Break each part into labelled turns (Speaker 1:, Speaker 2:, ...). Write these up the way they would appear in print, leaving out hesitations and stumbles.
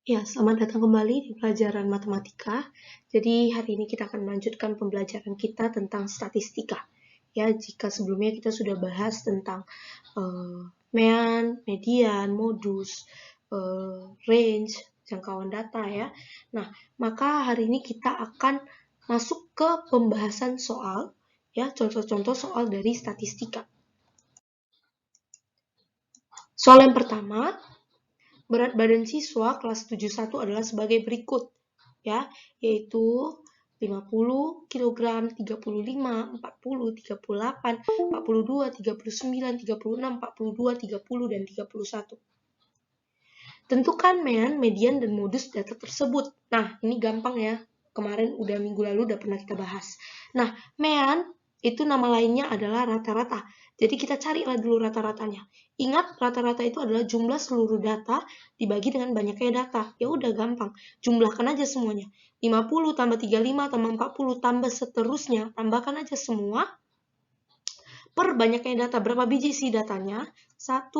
Speaker 1: Ya, selamat datang kembali di pelajaran matematika. Jadi, hari ini kita akan melanjutkan pembelajaran kita tentang statistika. Ya, jika sebelumnya kita sudah bahas tentang mean, median, modus, range, jangkauan data ya. Nah, maka hari ini kita akan masuk ke pembahasan soal, ya, contoh-contoh soal dari statistika. Soal yang pertama, berat badan siswa kelas 71 adalah sebagai berikut, ya, yaitu 50 kg, 35, 40, 38, 42, 39, 36, 42, 30, dan 31. Tentukan mean, median, dan modus data tersebut. Nah, ini gampang ya. Kemarin minggu lalu udah pernah kita bahas. Nah, mean itu nama lainnya adalah rata-rata. Jadi kita carilah dulu rata-ratanya. Ingat, rata-rata itu adalah jumlah seluruh data dibagi dengan banyaknya data. Ya udah gampang. Jumlahkan aja semuanya. 50 tambah 35 tambah 40 tambah seterusnya. Tambahkan aja semua. Per banyaknya data. Berapa biji sih datanya? 1,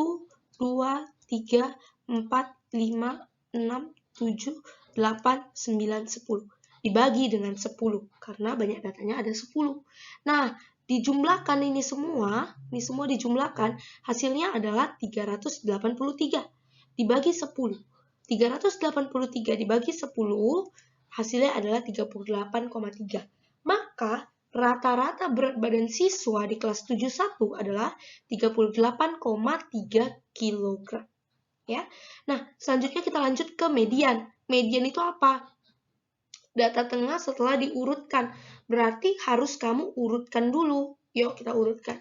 Speaker 1: 2, 3, 4, 5, 6, 7, 8, 9, 10. Dibagi dengan 10. Karena banyak datanya ada 10. Nah, dijumlahkan ini semua dijumlahkan, hasilnya adalah 383. Dibagi 10. 383 dibagi 10, hasilnya adalah 38,3. Maka rata-rata berat badan siswa di kelas 71 adalah 38,3 kg. Ya. Nah, selanjutnya kita lanjut ke median. Median itu apa? Data tengah setelah diurutkan. Berarti harus kamu urutkan dulu. Yuk kita urutkan.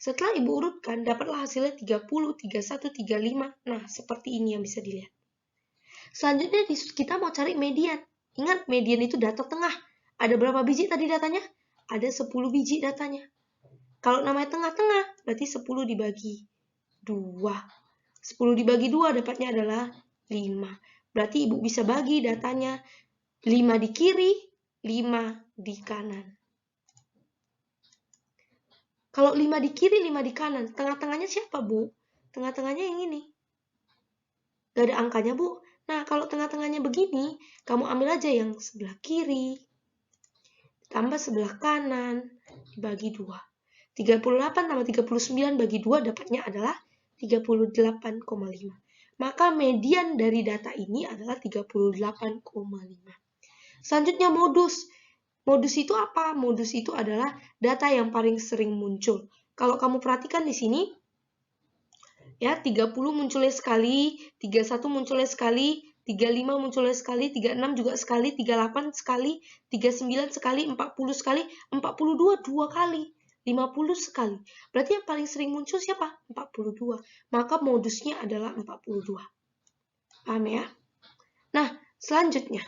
Speaker 1: Setelah ibu urutkan, dapatlah hasilnya 30, 31, 35. Nah, seperti ini yang bisa dilihat. Selanjutnya kita mau cari median. Ingat, median itu data tengah. Ada berapa biji tadi datanya? Ada 10 biji datanya. Kalau namanya tengah-tengah, berarti 10 dibagi 2. 10 dibagi 2 dapatnya adalah 5. Berarti ibu bisa bagi datanya 5 di kiri, 5 di kanan. Kalau 5 di kiri, 5 di kanan, tengah-tengahnya siapa, Bu? Tengah-tengahnya yang ini. Gak ada angkanya, Bu. Nah, kalau tengah-tengahnya begini, kamu ambil aja yang sebelah kiri, tambah sebelah kanan, dibagi 2. 38 tambah 39 bagi 2 dapatnya adalah 38,5. Maka median dari data ini adalah 38,5. Selanjutnya modus. Modus itu apa? Modus itu adalah data yang paling sering muncul. Kalau kamu perhatikan di sini, ya 30 munculnya sekali, 31 munculnya sekali, 35 munculnya sekali, 36 juga sekali, 38 sekali, 39 sekali, 40 sekali, 42 dua kali, 50 sekali. Berarti yang paling sering muncul siapa? 42. Maka modusnya adalah 42. Paham ya? Nah, selanjutnya.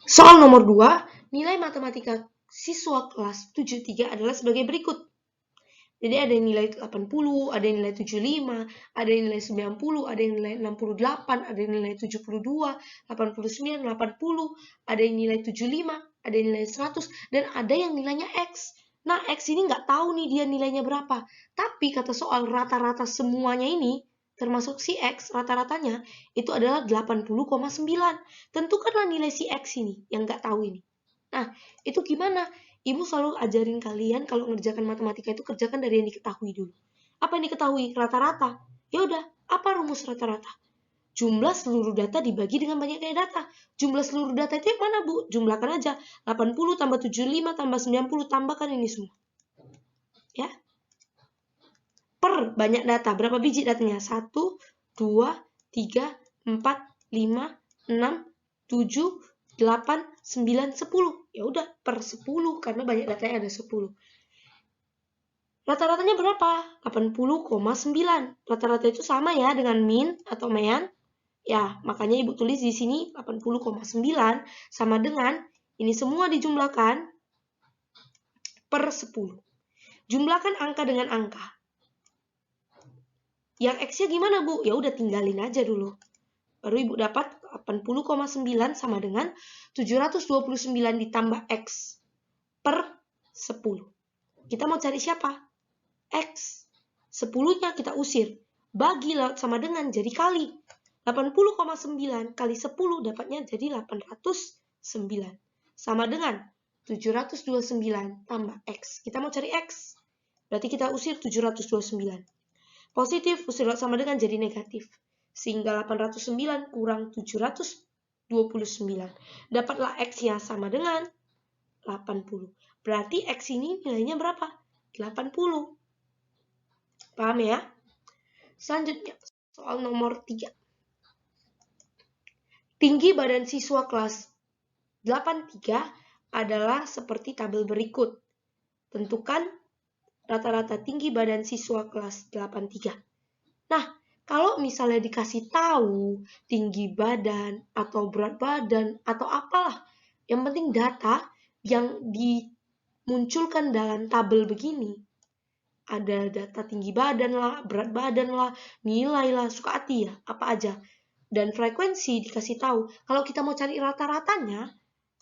Speaker 1: Soal nomor 2, nilai matematika siswa kelas 73 adalah sebagai berikut. Jadi ada yang nilai 80, ada yang nilai 75, ada yang nilai 90, ada yang nilai 68, ada yang nilai 72, 89, 80, ada yang nilai 75, ada yang nilai 100, dan ada yang nilainya X. Nah, X ini nggak tahu nih dia nilainya berapa. Tapi kata soal rata-rata semuanya ini, termasuk si X, rata-ratanya itu adalah 80,9. Tentukanlah nilai si X ini yang nggak tahu ini. Nah, itu gimana? Ibu selalu ajarin kalian kalau ngerjakan matematika itu kerjakan dari yang diketahui dulu. Apa yang diketahui? Rata-rata. Ya udah, apa rumus rata-rata? Jumlah seluruh data dibagi dengan banyaknya data. Jumlah seluruh data itu yang mana, Bu? Jumlahkan aja. 80 tambah 75 tambah 90 tambahkan ini semua. Ya. Per banyak data. Berapa biji datanya? 1, 2, 3, 4, 5, 6, 7, 8, 9, 10. Ya udah, per 10 karena banyak datanya ada 10. Rata-ratanya berapa? 80,9. Rata-rata itu sama ya dengan min atau mean. Ya, makanya Ibu tulis di sini 80,9 sama dengan ini semua dijumlahkan per 10. Jumlahkan angka dengan angka. Yang X-nya gimana, Bu? Ya udah tinggalin aja dulu. Baru Ibu dapat 80,9 sama dengan 729 ditambah X per 10. Kita mau cari siapa? X. 10-nya kita usir. bagi laut sama dengan jadi kali. 80,9 kali 10 dapatnya jadi 809. Sama dengan 729 tambah X. Kita mau cari X. Berarti kita usir 729. Positif usir laut sama dengan jadi negatif. Sehingga 809 kurang 729. Dapatlah X-nya sama dengan 80. Berarti X ini nilainya berapa? 80. Paham ya? Selanjutnya, soal nomor 3. Tinggi badan siswa kelas 83 adalah seperti tabel berikut. Tentukan rata-rata tinggi badan siswa kelas 83. Nah, kalau misalnya dikasih tahu tinggi badan atau berat badan atau apalah, yang penting data yang dimunculkan dalam tabel begini. Ada data tinggi badan lah, berat badan lah, nilai lah, suka hati ya, apa aja. Dan frekuensi dikasih tahu. Kalau kita mau cari rata-ratanya,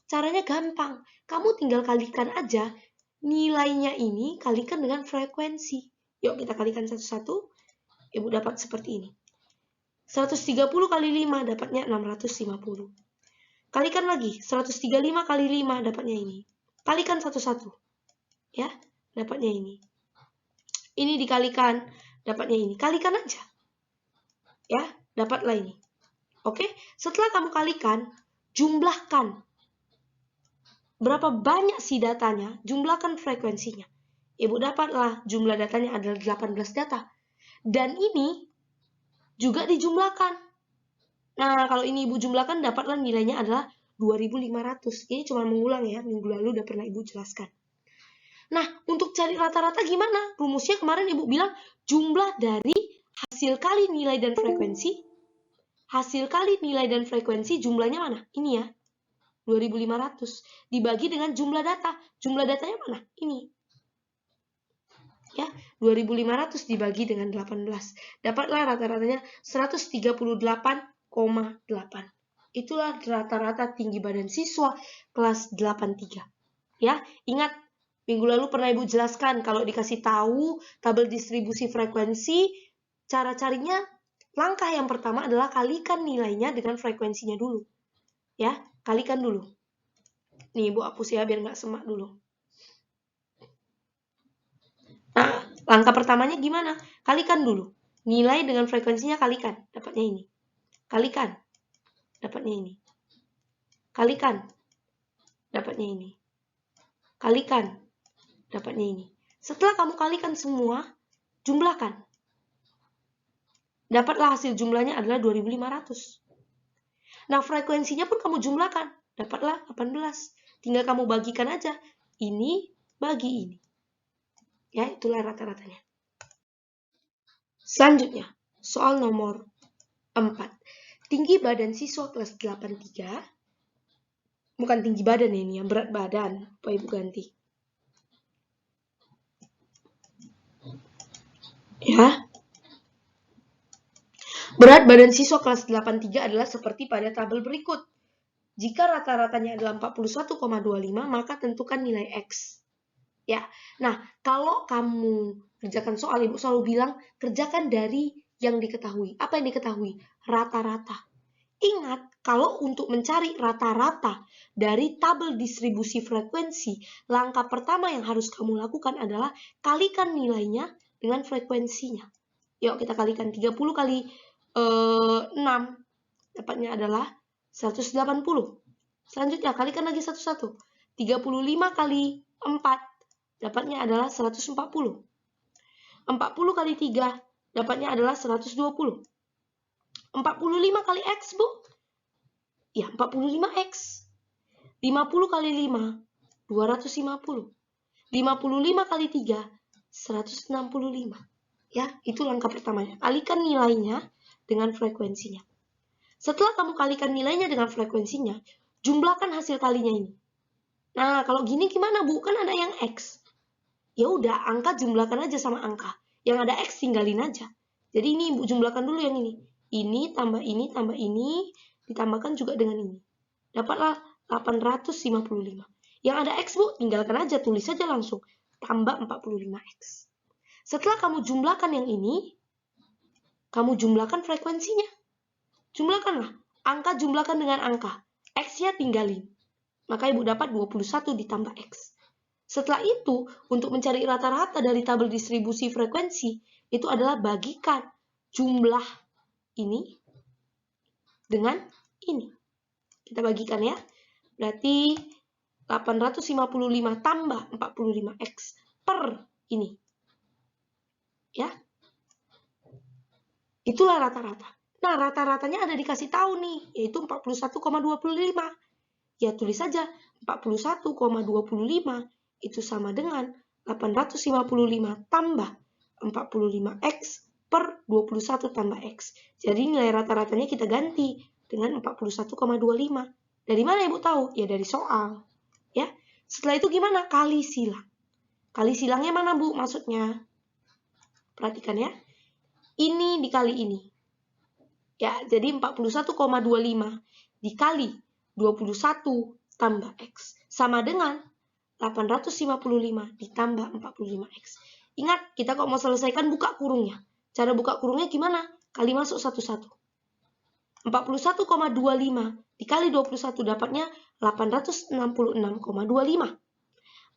Speaker 1: caranya gampang. Kamu tinggal kalikan aja nilainya ini kalikan dengan frekuensi. Yuk kita kalikan satu-satu. Ibu dapat seperti ini. 130 kali 5 dapatnya 650. Kalikan lagi. 135 kali 5 dapatnya ini. Kalikan satu-satu. Ya, dapatnya ini. Ini dikalikan, dapatnya ini. Kalikan aja. Ya, dapatlah ini. Oke, setelah kamu kalikan, jumlahkan. Berapa banyak sih datanya? Jumlahkan frekuensinya. Ibu dapatlah jumlah datanya adalah 18 data. Dan ini juga dijumlahkan. Nah, kalau ini ibu jumlahkan, dapatlah nilainya adalah 2500. Ini cuma mengulang ya, minggu lalu udah pernah ibu jelaskan. Nah, untuk cari rata-rata gimana? Rumusnya kemarin ibu bilang jumlah dari hasil kali nilai dan frekuensi. Hasil kali nilai dan frekuensi jumlahnya mana? Ini ya, 2500. Dibagi dengan jumlah data. Jumlah datanya mana? Ini. Ya, 2500 dibagi dengan 18. Dapatlah rata-ratanya 138,8. Itulah rata-rata tinggi badan siswa kelas 83. Ya, ingat minggu lalu pernah ibu jelaskan kalau dikasih tahu tabel distribusi frekuensi, cara carinya langkah yang pertama adalah kalikan nilainya dengan frekuensinya dulu. Ya, kalikan dulu. Nih, ibu hapus ya biar nggak semak dulu. Nah, langkah pertamanya gimana? Kalikan dulu. Nilai dengan frekuensinya kalikan. Dapatnya ini. Kalikan. Dapatnya ini. Kalikan. Dapatnya ini. Kalikan. Dapatnya ini. Setelah kamu kalikan semua, jumlahkan. Dapatlah hasil jumlahnya adalah 2500. Nah, frekuensinya pun kamu jumlahkan. Dapatlah 18. Tinggal kamu bagikan aja. Ini bagi ini. Ya, itulah rata-ratanya. Selanjutnya, soal nomor 4. Tinggi badan siswa kelas 83. Bukan tinggi badan ini, yang berat badan. Apa ibu ganti? Ya. Berat badan siswa kelas 83 adalah seperti pada tabel berikut. Jika rata-ratanya adalah 41,25, maka tentukan nilai X. Ya, nah kalau kamu kerjakan soal, ibu selalu bilang kerjakan dari yang diketahui. Apa yang diketahui? Rata-rata. Ingat, kalau untuk mencari rata-rata dari tabel distribusi frekuensi, langkah pertama yang harus kamu lakukan adalah kalikan nilainya dengan frekuensinya. Yuk kita kalikan 30 kali 6, dapatnya adalah 180. Selanjutnya kalikan lagi satu-satu. 35 kali 4, dapatnya adalah 140. 40 kali 3, dapatnya adalah 120. 45 kali X, Bu? Ya, 45X. 50 kali 5, 250. 55 kali 3, 165. Ya, itu langkah pertamanya. Kalikan nilainya dengan frekuensinya. Setelah kamu kalikan nilainya dengan frekuensinya, jumlahkan hasil kalinya ini. Nah, kalau gini gimana, Bu? Kan ada yang X. Ya udah, angka jumlahkan aja sama angka. Yang ada X tinggalin aja. Jadi ini Ibu jumlahkan dulu yang ini. Ini tambah ini, ditambahkan juga dengan ini. Dapatlah 855. Yang ada X, Bu, tinggalkan aja, tulis saja langsung. Tambah 45X. Setelah kamu jumlahkan yang ini, Kamu jumlahkan frekuensinya. Jumlahkanlah. Angka jumlahkan dengan angka. X-nya tinggalin. Maka Ibu dapat 21 ditambah X. Setelah itu, untuk mencari rata-rata dari tabel distribusi frekuensi, itu adalah bagikan jumlah ini dengan ini. Kita bagikan ya. Berarti 855 tambah 45X per ini. Ya. Itulah rata-rata. Nah, rata-ratanya ada dikasih tahu nih, yaitu 41,25. Ya, tulis saja 41,25 itu sama dengan 855 tambah 45X per 21 tambah X. Jadi nilai rata-ratanya kita ganti dengan 41,25. Dari mana Ibu tahu? Ya dari soal. Ya. Setelah itu gimana? Kali silang. Kali silangnya mana Bu maksudnya? Perhatikan ya. Ini dikali ini. Ya, jadi 41,25 dikali 21 tambah X sama dengan 855 ditambah 45X. Ingat, kita kok mau selesaikan buka kurungnya. Cara buka kurungnya gimana? Kali masuk satu-satu. 41,25 dikali 21 dapatnya 866,25.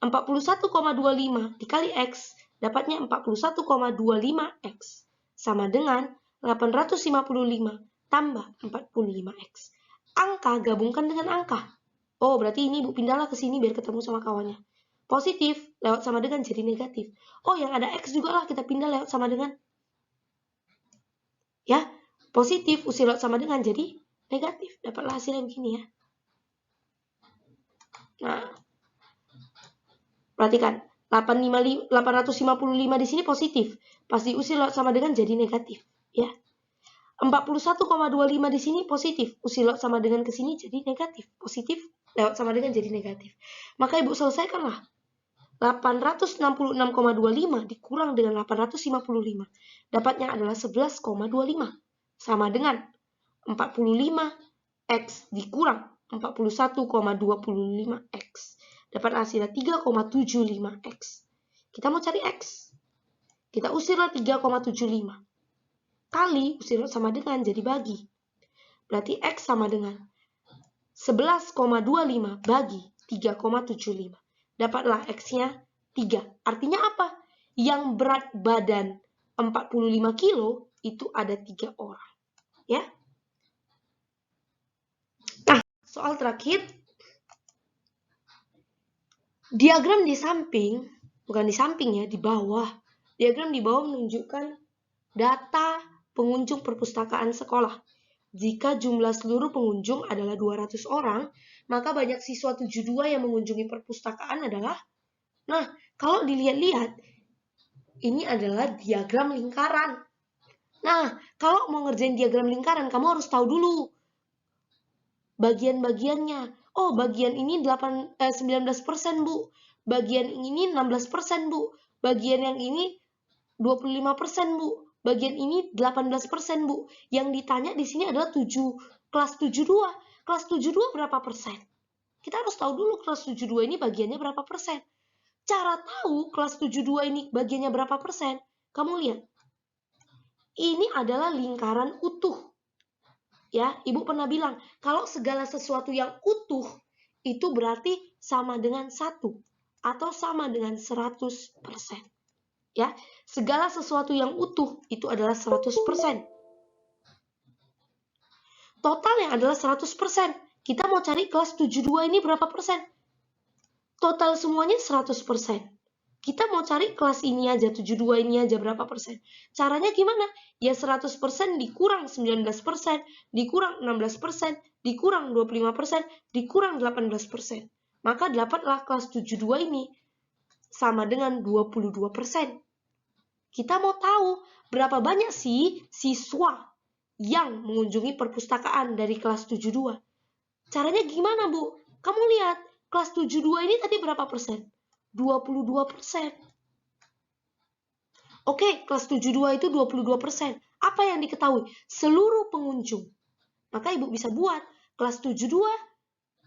Speaker 1: 41,25 dikali X dapatnya 41,25X. Sama dengan 855 tambah 45X. Angka gabungkan dengan angka. Oh, berarti ini Ibu pindahlah ke sini biar ketemu sama kawannya. Positif lewat sama dengan jadi negatif. Oh, yang ada X juga lah kita pindah lewat sama dengan. Ya, positif usir lewat sama dengan jadi negatif. Dapatlah hasil yang begini ya. Nah, perhatikan. 855 di sini positif. Pas diusir lewat sama dengan jadi negatif. Ya. 41,25 di sini positif. Usir lewat sama dengan ke sini jadi negatif. Positif lewat sama dengan jadi negatif. Maka Ibu selesaikanlah. 866,25 dikurang dengan 855. Dapatnya adalah 11,25. Sama dengan 45X dikurang 41,25X. Dapat hasilnya 3,75X. Kita mau cari X. Kita usirlah 3,75. Kali usir sama dengan jadi bagi. Berarti X sama dengan 11,25 bagi 3,75. Dapatlah X-nya 3. Artinya apa? Yang berat badan 45 kilo itu ada 3 orang. Ya. Nah, soal terakhir. Diagram di samping, bukan di samping ya, di bawah. Diagram di bawah menunjukkan data pengunjung perpustakaan sekolah. Jika jumlah seluruh pengunjung adalah 200 orang, maka banyak siswa 72 yang mengunjungi perpustakaan adalah. Nah, kalau dilihat-lihat, ini adalah diagram lingkaran. Nah, kalau mau ngerjain diagram lingkaran, kamu harus tahu dulu bagian-bagiannya. Oh, bagian ini 19%, Bu. Bagian ini 16%, Bu. Bagian yang ini 25%, Bu. Bagian ini 18%, Bu. Yang ditanya di sini adalah kelas 72. Kelas 72 berapa persen? Kita harus tahu dulu kelas 72 ini bagiannya berapa persen. Cara tahu kelas 72 ini bagiannya berapa persen? Kamu lihat. Ini adalah lingkaran utuh. Ya, Ibu pernah bilang, kalau segala sesuatu yang utuh, itu berarti sama dengan 1 atau sama dengan 100%. Ya, segala sesuatu yang utuh itu adalah 100%. Totalnya adalah 100%. Kita mau cari kelas 72 ini berapa persen? Total semuanya 100%. Kita mau cari kelas ini aja, 72 ini aja berapa persen? Caranya gimana? Ya 100% dikurang 19%, dikurang 16%, dikurang 25%, dikurang 18%. Maka dapatlah kelas 72 ini sama dengan 22%. Kita mau tahu berapa banyak sih siswa yang mengunjungi perpustakaan dari kelas 72. Caranya gimana, Bu? Kamu lihat, kelas 72 ini tadi berapa persen? 22%. Oke, kelas 72 itu 22%. Apa yang diketahui? Seluruh pengunjung. Maka Ibu bisa buat kelas 72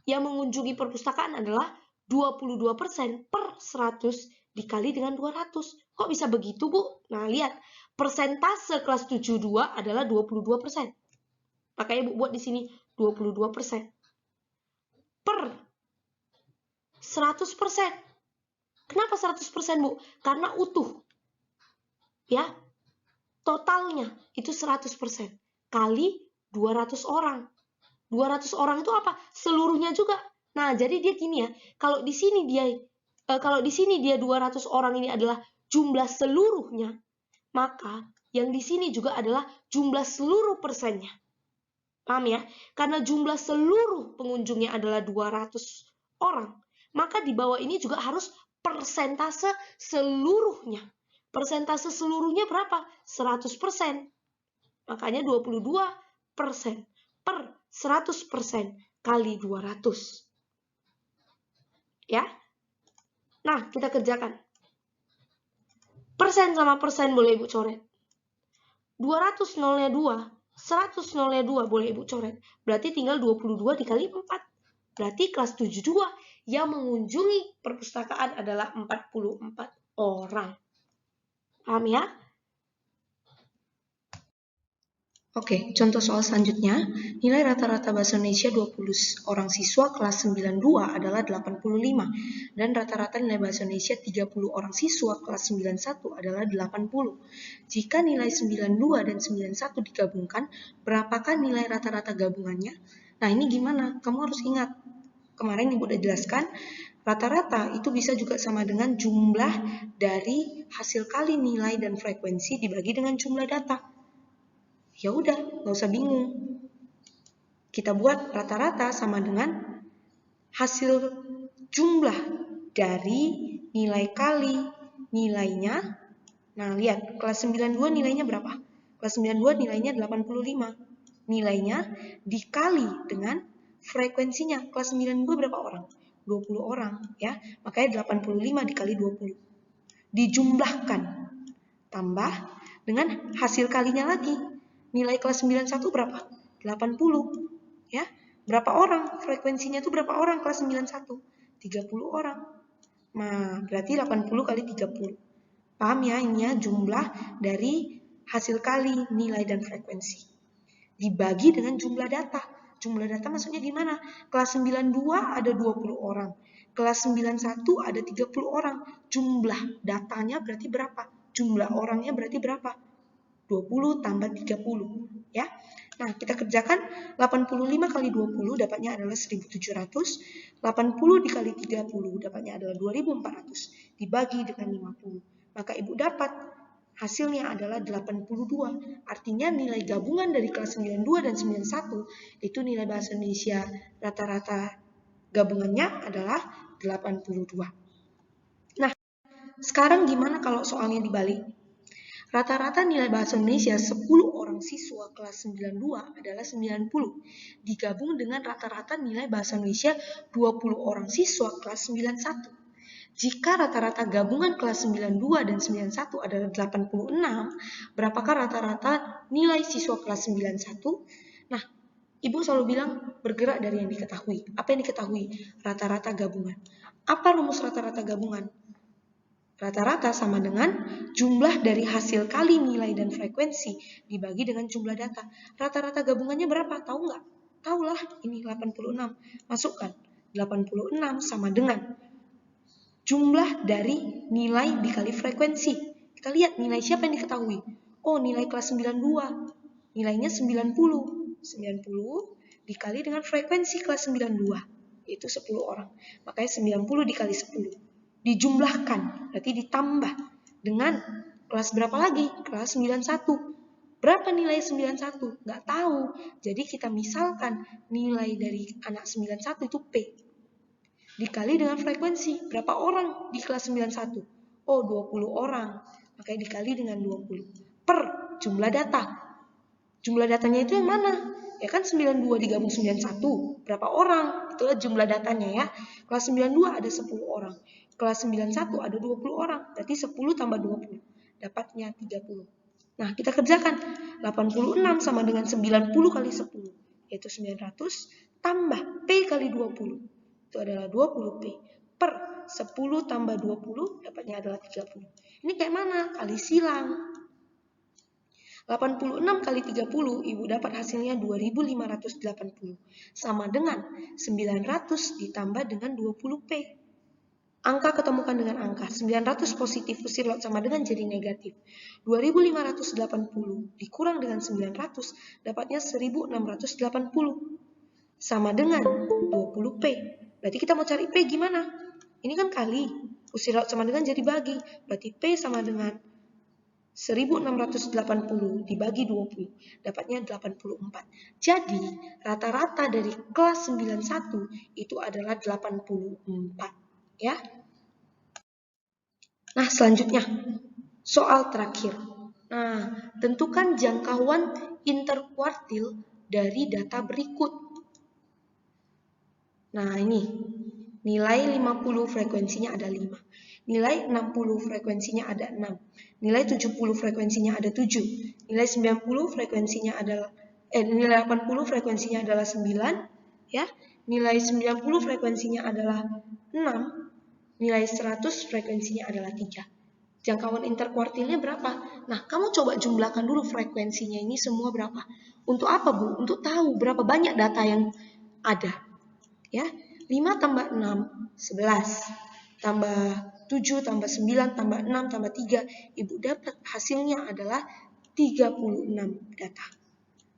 Speaker 1: yang mengunjungi perpustakaan adalah 22% per 100 dikali dengan 200. Kok bisa begitu, Bu? Nah, lihat. persentase kelas 72 adalah 22%. Makanya Ibu buat di sini 22%. Per 100%. Kenapa 100%, Bu? Karena utuh. Ya. Totalnya itu 100%. Kali 200 orang. 200 orang itu apa? Seluruhnya juga. Nah, jadi dia gini ya. Kalau di sini dia 200 orang ini adalah jumlah seluruhnya, maka yang di sini juga adalah jumlah seluruh persennya. Paham ya? Karena jumlah seluruh pengunjungnya adalah 200 orang, maka di bawah ini juga harus persentase seluruhnya. Persentase seluruhnya berapa? 100%. Makanya 22% per 100% kali 200. Ya. Nah, kita kerjakan. Persen sama persen boleh Ibu coret. 200 nolnya 2, 100 nolnya 2 boleh Ibu coret. Berarti tinggal 22 dikali 4. Berarti kelas 72 yang mengunjungi perpustakaan adalah 44 orang. Paham ya? Oke, contoh soal selanjutnya. Nilai rata-rata bahasa Indonesia 20 orang siswa kelas 92 adalah 85. Dan rata-rata nilai bahasa Indonesia 30 orang siswa kelas 91 adalah 80. Jika nilai 92 dan 91 digabungkan, berapakah nilai rata-rata gabungannya? Nah, ini gimana? Kamu harus ingat. Kemarin Ibu udah jelaskan, rata-rata itu bisa juga sama dengan jumlah dari hasil kali nilai dan frekuensi dibagi dengan jumlah data. Ya udah, nggak usah bingung. Kita buat rata-rata sama dengan hasil jumlah dari nilai kali nilainya. Nah, lihat, kelas 92 nilainya berapa? Kelas 92 nilainya 85. Nilainya dikali dengan frekuensinya. Kelas 92 berapa orang? 20 orang, ya. Makanya 85 dikali 20. Dijumlahkan. Tambah dengan hasil kalinya lagi. Nilai kelas 91 berapa? 80. Ya. Berapa orang? Frekuensinya itu berapa orang kelas 91? 30 orang. Nah, berarti 80 kali 30. Paham ya? Ini ya jumlah dari hasil kali nilai dan frekuensi. Dibagi dengan jumlah data. Jumlah data maksudnya gimana? Kelas 92 ada 20 orang. Kelas 91 ada 30 orang. Jumlah datanya berarti berapa? Jumlah orangnya berarti berapa? 20 tambah 30, ya. Nah, kita kerjakan 85 kali 20 dapatnya adalah 1700, 80 dikali 30 dapatnya adalah 2400, dibagi dengan 50. Maka Ibu dapat hasilnya adalah 82. Artinya nilai gabungan dari kelas 92 dan 91 itu nilai bahasa Indonesia rata-rata gabungannya adalah 82. Nah, sekarang gimana kalau soalnya dibalik? Rata-rata nilai bahasa Indonesia 10 orang siswa kelas 92 adalah 90, digabung dengan rata-rata nilai bahasa Indonesia 20 orang siswa kelas 91. Jika rata-rata gabungan kelas 92 dan 91 adalah 86, berapakah rata-rata nilai siswa kelas 91? Nah, Ibu selalu bilang bergerak dari yang diketahui. Apa yang diketahui? Rata-rata gabungan. Apa rumus rata-rata gabungan? Rata-rata sama dengan jumlah dari hasil kali nilai dan frekuensi dibagi dengan jumlah data. Rata-rata gabungannya berapa? Tahu nggak? Tahu lah, ini 86. Masukkan. 86 sama dengan jumlah dari nilai dikali frekuensi. Kita lihat nilai siapa yang diketahui. Oh, nilai kelas 92. Nilainya 90. 90 dikali dengan frekuensi kelas 92. Itu 10 orang. Makanya 90 dikali 10. Dijumlahkan, berarti ditambah dengan kelas berapa lagi? Kelas 91. Berapa nilai 91? Nggak tahu. Jadi kita misalkan nilai dari anak 91 itu P. Dikali dengan frekuensi. Berapa orang di kelas 91? Oh, 20 orang. Makanya dikali dengan 20. Per jumlah data. Jumlah datanya itu yang mana? Ya kan 92 digabung 91. Berapa orang? Itulah jumlah datanya ya. Kelas 92 ada 10 orang. Kelas 91 ada 20 orang. Berarti 10 tambah 20. Dapatnya 30. Nah, kita kerjakan. 86 sama dengan 90 kali 10. Yaitu 900 tambah P kali 20. Itu adalah 20P. Per 10 tambah 20 dapatnya adalah 30. Ini kayak mana? Kali silang. 86 kali 30, Ibu dapat hasilnya 2580. Sama dengan 900 ditambah dengan 20P. Angka ketemukan dengan angka. 900 positif, usir laut sama dengan jadi negatif. 2580 dikurang dengan 900, dapatnya 1680. Sama dengan 20P. Berarti kita mau cari P gimana? Ini kan kali. Usir laut sama dengan jadi bagi. Berarti P sama dengan 1680 dibagi 20, dapatnya 84. Jadi, rata-rata dari kelas 91 itu adalah 84. Ya. Nah, selanjutnya, soal terakhir. Nah, tentukan jangkauan interkuartil dari data berikut. Nah, ini. Nilai 50 frekuensinya ada 5. Nilai 60 frekuensinya ada 6. Nilai 70 frekuensinya ada 7. Nilai 90 frekuensinya adalah nilai 80 frekuensinya adalah 9, ya. Nilai 90 frekuensinya adalah 6. Nilai 100 frekuensinya adalah 3. Jangkauan interkuartilnya berapa? Nah, kamu coba jumlahkan dulu frekuensinya ini semua berapa. Untuk apa, Bu? Untuk tahu berapa banyak data yang ada. Ya, 5 tambah 6, 11. Tambah 7, tambah 9, tambah 6, tambah 3. Ibu dapat hasilnya adalah 36 data.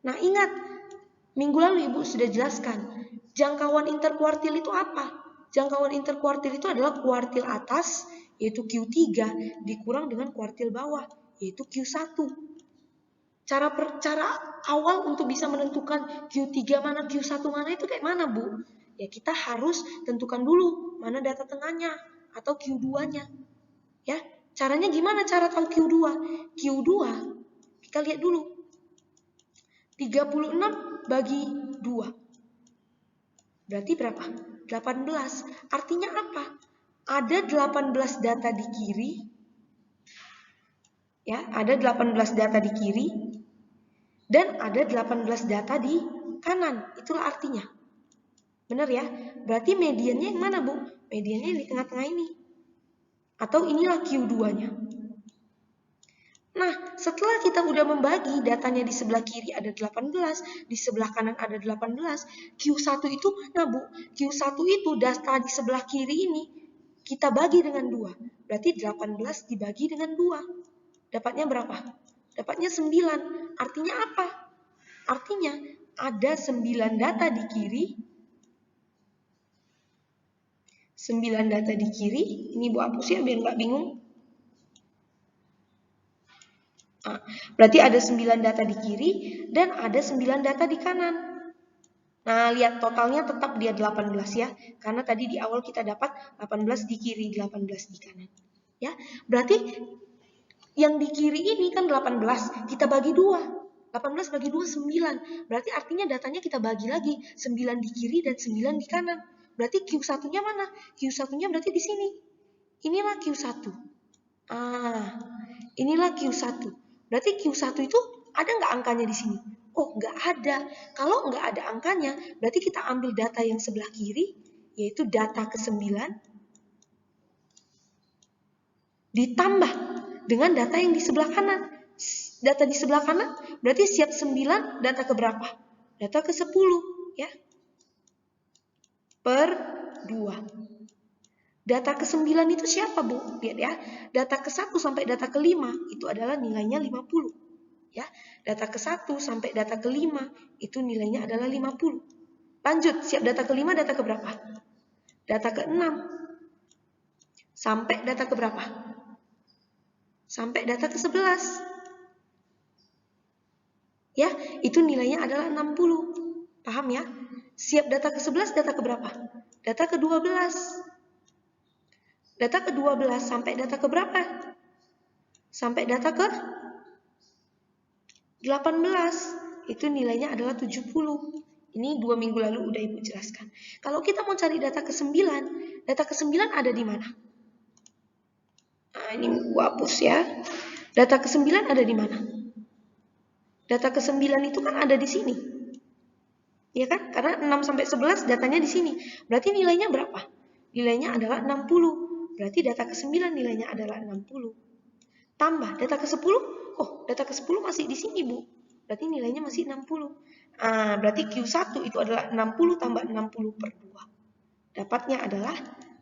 Speaker 1: Nah, ingat, minggu lalu Ibu sudah jelaskan, jangkauan interkuartil itu apa? Jangkauan interkuartil itu adalah kuartil atas, yaitu Q3, dikurang dengan kuartil bawah, yaitu Q1. Cara awal untuk bisa menentukan Q3 mana, Q1 mana itu kayak mana, Bu? Ya, kita harus tentukan dulu mana data tengahnya atau Q2-nya. Ya, caranya gimana cara tahu Q2? Q2 kita lihat dulu. 36 bagi 2. Berarti berapa? 18. Artinya apa? Ada 18 data di kiri. Ya, ada 18 data di kiri dan ada 18 data di kanan. Itulah artinya. Benar ya? Berarti mediannya yang mana, Bu? Mediannya di tengah-tengah ini. Atau inilah Q2-nya. Nah, setelah kita udah membagi datanya di sebelah kiri ada 18, di sebelah kanan ada 18, Q1 itu mana, Bu? Q1 itu data di sebelah kiri ini kita bagi dengan 2. Berarti 18 dibagi dengan 2. Dapatnya berapa? Dapatnya 9. Artinya apa? Artinya ada 9 data di kiri, 9 data di kiri. Ini Bu hapus ya biar nggak bingung. Nah, berarti ada 9 data di kiri dan ada 9 data di kanan. Nah, lihat totalnya tetap dia 18 ya. Karena tadi di awal kita dapat 18 di kiri, 18 di kanan. Ya, berarti yang di kiri ini kan 18, kita bagi 2. 18 bagi 2, 9. Berarti artinya datanya kita bagi lagi. 9 di kiri dan 9 di kanan. Berarti Q1-nya mana? Q1-nya berarti di sini. Inilah Q1. Inilah Q1. Berarti Q1 itu ada nggak angkanya di sini? Oh, nggak ada. Kalau nggak ada angkanya, berarti kita ambil data yang sebelah kiri, yaitu data ke-9, ditambah dengan data yang di sebelah kanan. Data di sebelah kanan berarti siap 9, data ke berapa? Data ke-10, ya. Per 2. Data ke-9 itu siapa, Bu? Lihat ya. Data ke-1 sampai data ke-5 itu adalah nilainya 50. Ya. Data ke-1 sampai data ke-5 itu nilainya adalah 50. Lanjut, siap data ke-5, data ke berapa? Data ke-6. Sampai data ke berapa? Sampai data ke-11. Ya, itu nilainya adalah 60. Paham ya? Siap data ke-11, data ke berapa? Data ke-12. Data ke-12 sampai data ke berapa? Sampai data ke 18. Itu nilainya adalah 70. Ini 2 minggu lalu udah Ibu jelaskan. Kalau kita mau cari data ke-9, data ke-9 ada di mana? Nah, ini Ibu hapus ya. Data ke-9 ada di mana? Data ke-9 itu kan ada di sini. Ya kan? Karena 6 sampai 11 datanya di sini. Berarti nilainya berapa? Nilainya adalah 60. Berarti data ke-9 nilainya adalah 60. Tambah data ke-10 oh data ke-10 masih di sini Bu. Berarti nilainya masih 60. Berarti Q1 itu adalah 60 tambah 60 per 2. Dapatnya adalah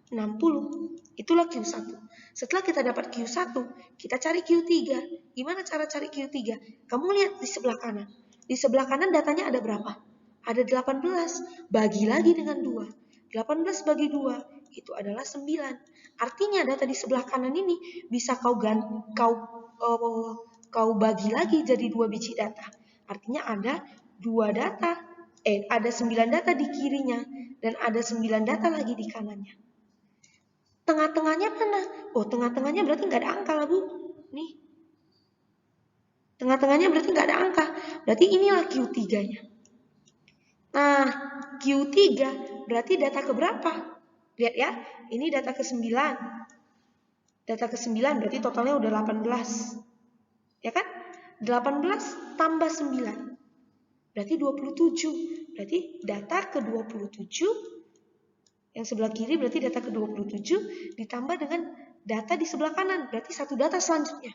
Speaker 1: 60. Itulah Q1. Setelah kita dapat Q1, kita cari Q3. Gimana cara cari Q3? Kamu lihat di sebelah kanan. Di sebelah kanan datanya ada berapa? Ada 18. Bagi lagi dengan 2. 18 bagi 2 itu adalah 9. Artinya data di sebelah kanan ini bisa kau bagi lagi jadi 2 biji data. Artinya ada 2 data, ada 9 data di kirinya dan ada 9 data lagi di kanannya. Tengah-tengahnya mana? Oh, tengah-tengahnya berarti nggak ada angka lah, Bu. Nih. Tengah-tengahnya berarti nggak ada angka. Berarti inilah Q3-nya. Nah, Q3 berarti data ke berapa? Lihat ya, ini data ke-9. Data ke-9 berarti totalnya udah 18. Ya kan? 18 tambah 9. Berarti 27. Berarti data ke-27 yang sebelah kiri berarti data ke-27 ditambah dengan data di sebelah kanan. Berarti satu data selanjutnya.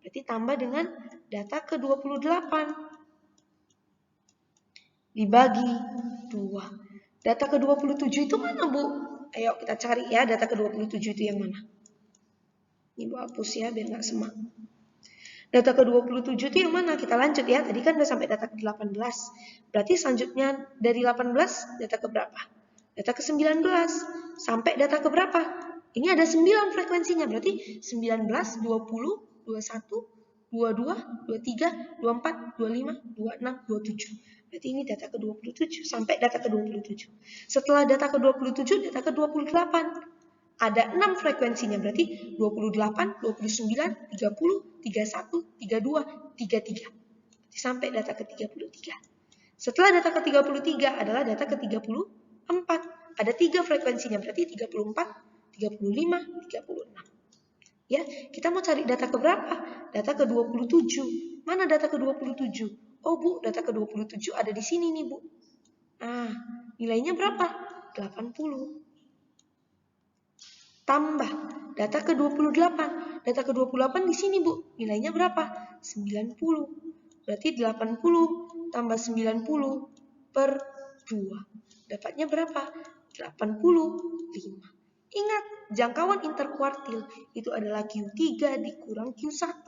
Speaker 1: Berarti tambah dengan data ke-28. Dibagi 2. Data ke-27 itu mana, Bu? Ayo kita cari ya data ke-27 itu yang mana. Ini Bu hapus ya biar nggak semak. Data ke-27 itu yang mana? Kita lanjut ya. Tadi kan udah sampai data ke-18. Berarti selanjutnya dari 18 data ke berapa? Data ke-19 sampai data ke berapa? Ini ada 9 frekuensinya. Berarti 19, 20, 21, 22, 23, 24, 25, 26, 27. Berarti ini data ke-27 sampai data ke-27. Setelah data ke-27, data ke-28. Ada 6 frekuensinya, berarti 28, 29, 30, 31, 32, 33. Sampai data ke-33. Setelah data ke-33 adalah data ke-34. Ada 3 frekuensinya, berarti 34, 35, 36. Ya, kita mau cari data ke berapa? Data ke-27. Mana data ke-27? Oh, Bu, data ke-27 ada di sini nih, Bu. Nah, nilainya berapa? 80. Tambah data ke-28. Data ke-28 di sini, Bu. Nilainya berapa? 90. Berarti 80 tambah 90 per 2. Dapatnya berapa? 85. Ingat, jangkauan interkuartil itu adalah Q3 dikurang Q1.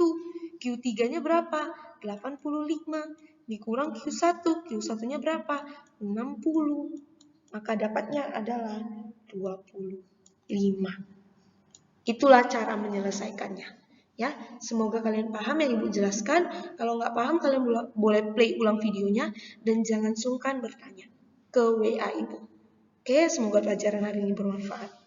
Speaker 1: Q3-nya berapa? 85. Dikurang Q1. Q1-nya berapa? 60. Maka dapatnya adalah 25. Itulah cara menyelesaikannya. Ya, semoga kalian paham yang Ibu jelaskan. Kalau nggak paham, kalian boleh play ulang videonya dan jangan sungkan bertanya ke WA Ibu. Oke, semoga pelajaran hari ini bermanfaat.